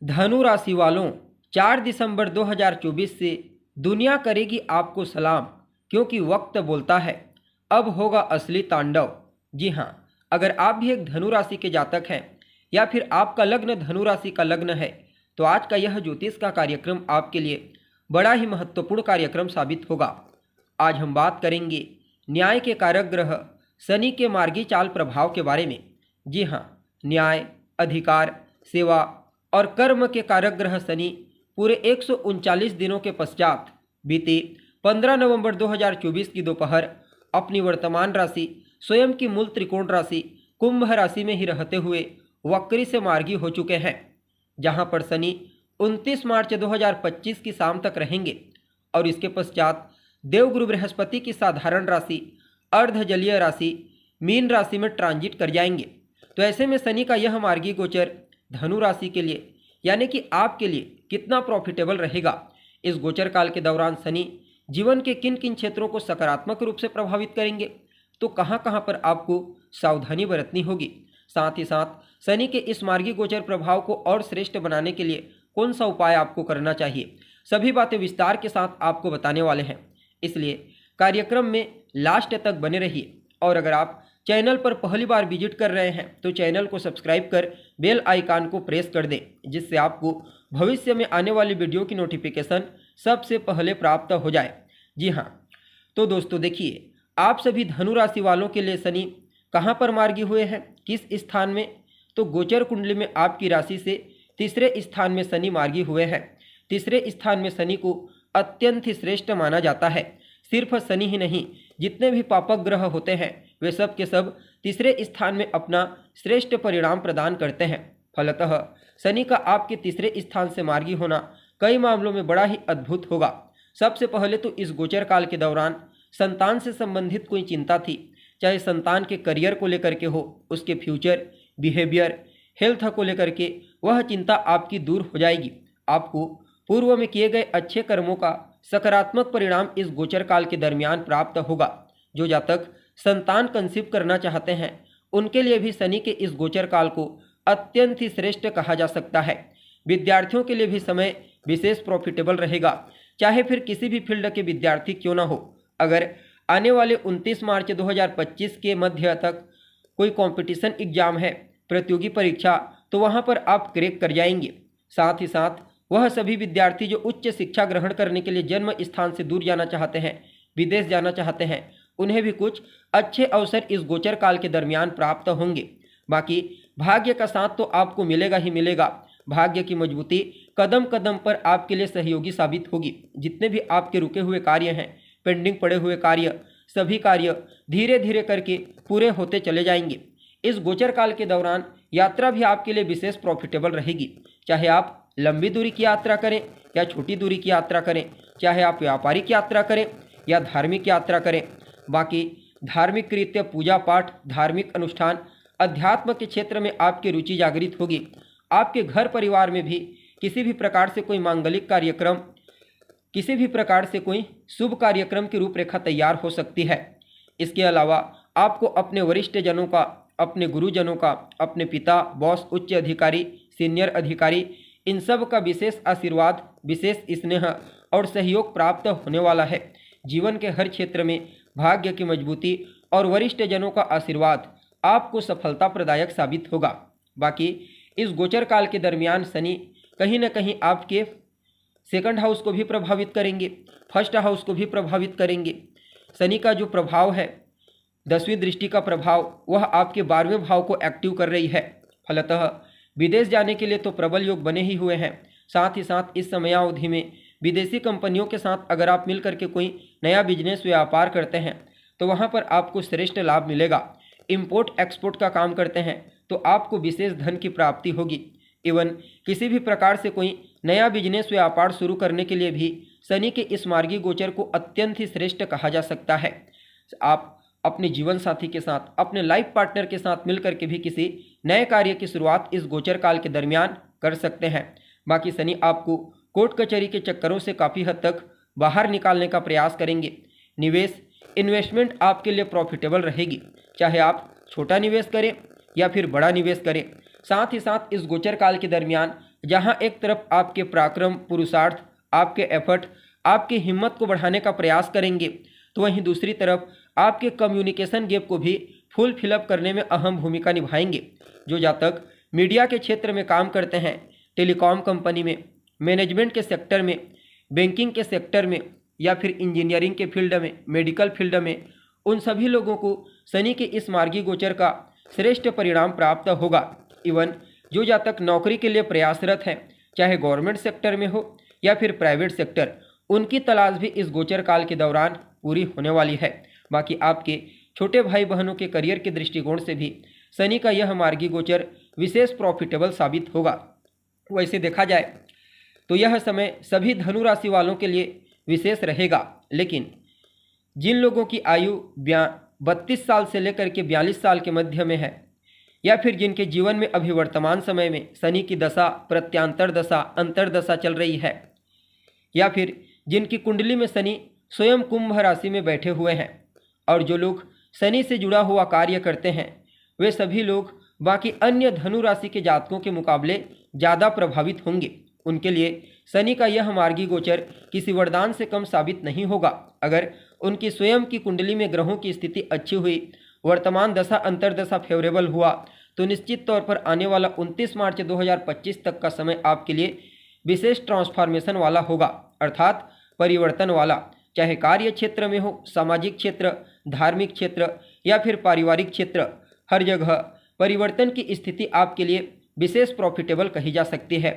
धनु राशि वालों, 4 दिसंबर 2024 से दुनिया करेगी आपको सलाम, क्योंकि वक्त बोलता है अब होगा असली तांडव। जी हाँ, अगर आप भी एक धनु राशि के जातक हैं या फिर आपका लग्न धनु राशि का लग्न है तो आज का यह ज्योतिष का कार्यक्रम आपके लिए बड़ा ही महत्वपूर्ण कार्यक्रम साबित होगा। आज हम बात करेंगे न्याय के कारक ग्रह शनि के मार्गी चाल प्रभाव के बारे में। जी हाँ, न्याय, अधिकार, सेवा और कर्म के कारक ग्रह शनि पूरे 139 दिनों के पश्चात बीते 15 नवंबर 2024 की दोपहर अपनी वर्तमान राशि स्वयं की मूल त्रिकोण राशि कुंभ राशि में ही रहते हुए वक्री से मार्गी हो चुके हैं, जहां पर शनि 29 मार्च 2025 की शाम तक रहेंगे और इसके पश्चात देवगुरु बृहस्पति की साधारण राशि अर्ध जलीय राशि मीन राशि में ट्रांजिट कर जाएंगे। तो ऐसे में शनि का यह मार्गी गोचर धनु राशि के लिए यानी कि आपके लिए कितना प्रॉफिटेबल रहेगा। इस गोचर काल के दौरान शनि जीवन के किन किन क्षेत्रों को सकारात्मक रूप से प्रभावित करेंगे, तो कहां कहां पर आपको सावधानी बरतनी होगी। साथ ही साथ शनि के इस मार्गी गोचर प्रभाव को और श्रेष्ठ बनाने के लिए कौन सा उपाय आपको करना चाहिए, सभी बातें विस्तार के साथ आपको बताने वाले हैं। इसलिए कार्यक्रम में लास्ट तक बने रहिए। और अगर आप चैनल पर पहली बार विजिट कर रहे हैं तो चैनल को सब्सक्राइब कर बेल आइकन को प्रेस कर दें, जिससे आपको भविष्य में आने वाली वीडियो की नोटिफिकेशन सबसे पहले प्राप्त हो जाए। जी हाँ, तो दोस्तों देखिए, आप सभी धनु राशि वालों के लिए शनि कहाँ पर मार्गी हुए हैं, किस स्थान में, तो गोचर कुंडली में आपकी राशि से तीसरे स्थान में शनि मार्गी हुए हैं। तीसरे स्थान में शनि को अत्यंत ही श्रेष्ठ माना जाता है। सिर्फ शनि ही नहीं, जितने भी पापक ग्रह होते हैं वे सब के सब तीसरे स्थान में अपना श्रेष्ठ परिणाम प्रदान करते हैं। फलतः शनि का आपके तीसरे स्थान से मार्गी होना कई मामलों में बड़ा ही अद्भुत होगा। सबसे पहले तो इस गोचर काल के दौरान संतान से संबंधित कोई चिंता थी, चाहे संतान के करियर को लेकर के हो, उसके फ्यूचर, बिहेवियर, हेल्थ को लेकर के, वह चिंता आपकी दूर हो जाएगी। आपको पूर्व में किए गए अच्छे कर्मों का सकारात्मक परिणाम इस गोचर काल के दरमियान प्राप्त होगा। जो जातक संतान कंसीव करना चाहते हैं उनके लिए भी शनि के इस गोचर काल को अत्यंत ही श्रेष्ठ कहा जा सकता है। विद्यार्थियों के लिए भी समय विशेष प्रॉफिटेबल रहेगा, चाहे फिर किसी भी फील्ड के विद्यार्थी क्यों ना हो। अगर आने वाले 29 मार्च 2025 के मध्य तक कोई कंपटीशन एग्जाम है, प्रतियोगी परीक्षा, तो वहां पर आप क्रैक कर जाएंगे। साथ ही साथ वह सभी विद्यार्थी जो उच्च शिक्षा ग्रहण करने के लिए जन्म स्थान से दूर जाना चाहते हैं, विदेश जाना चाहते हैं, उन्हें भी कुछ अच्छे अवसर इस गोचर काल के दरमियान प्राप्त होंगे। बाकी भाग्य का साथ तो आपको मिलेगा ही मिलेगा। भाग्य की मजबूती कदम कदम पर आपके लिए सहयोगी साबित होगी। जितने भी आपके रुके हुए कार्य हैं, पेंडिंग पड़े हुए कार्य, सभी कार्य धीरे धीरे करके पूरे होते चले जाएंगे। इस गोचर काल के दौरान यात्रा भी आपके लिए विशेष प्रॉफिटेबल रहेगी। चाहे आप लंबी दूरी की यात्रा करें या छोटी दूरी की यात्रा करें, चाहे आप व्यापारिक यात्रा करें या धार्मिक यात्रा करें, बाकी धार्मिक कृत्य, पूजा पाठ, धार्मिक अनुष्ठान, अध्यात्म के क्षेत्र में आपकी रुचि जागृत होगी। आपके घर परिवार में भी किसी भी प्रकार से कोई मांगलिक कार्यक्रम, किसी भी प्रकार से कोई शुभ कार्यक्रम की रूपरेखा तैयार हो सकती है। इसके अलावा आपको अपने वरिष्ठ जनों का, अपने गुरुजनों का, अपने पिता, बॉस, उच्च अधिकारी, सीनियर अधिकारी, इन सब का विशेष आशीर्वाद, विशेष स्नेह और सहयोग प्राप्त होने वाला है। जीवन के हर क्षेत्र में भाग्य की मजबूती और वरिष्ठ जनों का आशीर्वाद आपको सफलता प्रदायक साबित होगा। बाकी इस गोचर काल के दरमियान शनि कहीं न कहीं आपके सेकंड हाउस को भी प्रभावित करेंगे, फर्स्ट हाउस को भी प्रभावित करेंगे। शनि का जो प्रभाव है, 10वीं दृष्टि का प्रभाव, वह आपके 12वें भाव को एक्टिव कर रही है। फलतः विदेश जाने के लिए तो प्रबल योग बने ही हुए हैं। साथ ही साथ इस समयावधि में विदेशी कंपनियों के साथ अगर आप मिलकर के कोई नया बिजनेस व्यापार करते हैं तो वहां पर आपको श्रेष्ठ लाभ मिलेगा। इंपोर्ट एक्सपोर्ट का काम करते हैं तो आपको विशेष धन की प्राप्ति होगी। इवन किसी भी प्रकार से कोई नया बिजनेस व्यापार शुरू करने के लिए भी शनि के इस मार्गी गोचर को अत्यंत ही श्रेष्ठ कहा जा सकता है। आप अपने जीवन साथी के साथ, अपने लाइफ पार्टनर के साथ मिलकर के भी किसी नए कार्य की शुरुआत इस गोचर काल के दरमियान कर सकते हैं। बाकी शनि आपको कोर्ट कचहरी के चक्करों से काफ़ी हद तक बाहर निकालने का प्रयास करेंगे। निवेश, इन्वेस्टमेंट आपके लिए प्रॉफिटेबल रहेगी, चाहे आप छोटा निवेश करें या फिर बड़ा निवेश करें। साथ ही साथ इस गोचर काल के दरमियान जहां एक तरफ आपके पराक्रम, पुरुषार्थ, आपके एफर्ट, आपकी हिम्मत को बढ़ाने का प्रयास करेंगे, तो वहीं दूसरी तरफ आपके कम्युनिकेशन गैप को भी फुल फिलअप करने में अहम भूमिका निभाएंगे। जो जातक मीडिया के क्षेत्र में काम करते हैं, टेलीकॉम कंपनी में, मैनेजमेंट के सेक्टर में, बैंकिंग के सेक्टर में या फिर इंजीनियरिंग के फील्ड में, मेडिकल फील्ड में, उन सभी लोगों को शनि के इस मार्गी गोचर का श्रेष्ठ परिणाम प्राप्त होगा। इवन जो जातक नौकरी के लिए प्रयासरत हैं, चाहे गवर्नमेंट सेक्टर में हो या फिर प्राइवेट सेक्टर, उनकी तलाश भी इस गोचर काल के दौरान पूरी होने वाली है। बाकी आपके छोटे भाई बहनों के करियर के दृष्टिकोण से भी शनि का यह मार्गी गोचर विशेष प्रॉफिटेबल साबित होगा। वैसे देखा जाए तो यह समय सभी धनु राशि वालों के लिए विशेष रहेगा, लेकिन जिन लोगों की आयु 32 साल से लेकर के 42 साल के मध्य में है, या फिर जिनके जीवन में अभी वर्तमान समय में शनि की दशा, प्रत्यांतर दशा, अंतरदशा चल रही है, या फिर जिनकी कुंडली में शनि स्वयं कुंभ राशि में बैठे हुए हैं, और जो लोग शनि से जुड़ा हुआ कार्य करते हैं, वे सभी लोग बाकी अन्य धनु राशि के जातकों के मुकाबले ज़्यादा प्रभावित होंगे। उनके लिए शनि का यह मार्गी गोचर किसी वरदान से कम साबित नहीं होगा। अगर उनकी स्वयं की कुंडली में ग्रहों की स्थिति अच्छी हुई, वर्तमान दशा अंतरदशा फेवरेबल हुआ, तो निश्चित तौर पर आने वाला 29 मार्च 2025 तक का समय आपके लिए विशेष ट्रांसफॉर्मेशन वाला होगा, अर्थात परिवर्तन वाला। चाहे कार्य क्षेत्र में हो, सामाजिक क्षेत्र, धार्मिक क्षेत्र या फिर पारिवारिक क्षेत्र, हर जगह परिवर्तन की स्थिति आपके लिए विशेष प्रॉफिटेबल कही जा सकती है।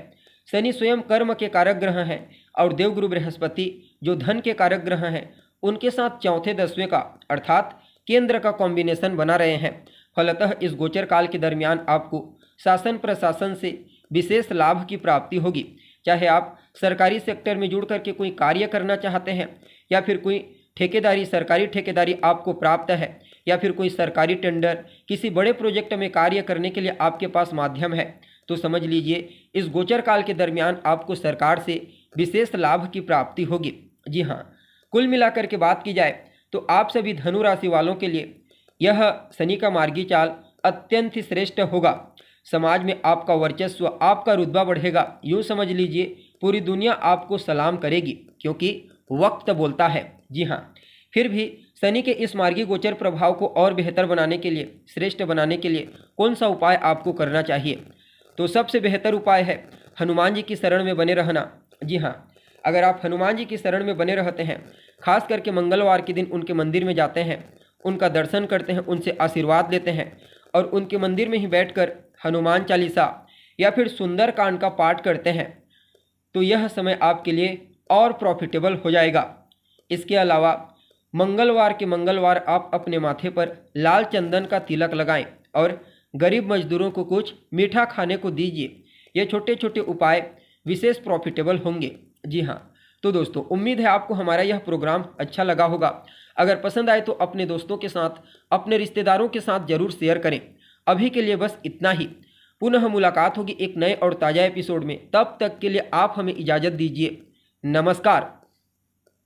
शनि स्वयं कर्म के कारक ग्रह हैं और देवगुरु बृहस्पति जो धन के कारक ग्रह हैं, उनके साथ चौथे दसवें का अर्थात केंद्र का कॉम्बिनेशन बना रहे हैं। फलतः इस गोचर काल के दरमियान आपको शासन प्रशासन से विशेष लाभ की प्राप्ति होगी। चाहे आप सरकारी सेक्टर में जुड़ करके कोई कार्य करना चाहते हैं, या फिर कोई ठेकेदारी, सरकारी ठेकेदारी आपको प्राप्त है, या फिर कोई सरकारी टेंडर, किसी बड़े प्रोजेक्ट में कार्य करने के लिए आपके पास माध्यम है, तो समझ लीजिए इस गोचर काल के दरमियान आपको सरकार से विशेष लाभ की प्राप्ति होगी। जी हाँ, कुल मिलाकर के बात की जाए तो आप सभी धनु राशि वालों के लिए यह शनि का मार्गी चाल अत्यंत ही श्रेष्ठ होगा। समाज में आपका वर्चस्व, आपका रुतबा बढ़ेगा। यूँ समझ लीजिए पूरी दुनिया आपको सलाम करेगी, क्योंकि वक्त बोलता है। जी हाँ, फिर भी शनि के इस मार्गी गोचर प्रभाव को और बेहतर बनाने के लिए, श्रेष्ठ बनाने के लिए कौन सा उपाय आपको करना चाहिए? तो सबसे बेहतर उपाय है हनुमान जी की शरण में बने रहना। जी हाँ, अगर आप हनुमान जी की शरण में बने रहते हैं, खास करके मंगलवार के दिन उनके मंदिर में जाते हैं, उनका दर्शन करते हैं, उनसे आशीर्वाद लेते हैं और उनके मंदिर में ही बैठकर हनुमान चालीसा या फिर सुंदर कांड का पाठ करते हैं, तो यह समय आपके लिए और प्रॉफिटेबल हो जाएगा। इसके अलावा मंगलवार के मंगलवार आप अपने माथे पर लाल चंदन का तिलक लगाएं और गरीब मजदूरों को कुछ मीठा खाने को दीजिए। ये छोटे छोटे उपाय विशेष प्रॉफिटेबल होंगे। जी हाँ, तो दोस्तों उम्मीद है आपको हमारा यह प्रोग्राम अच्छा लगा होगा। अगर पसंद आए तो अपने दोस्तों के साथ, अपने रिश्तेदारों के साथ ज़रूर शेयर करें। अभी के लिए बस इतना ही। पुनः मुलाकात होगी एक नए और ताज़ा एपिसोड में। तब तक के लिए आप हमें इजाज़त दीजिए। नमस्कार।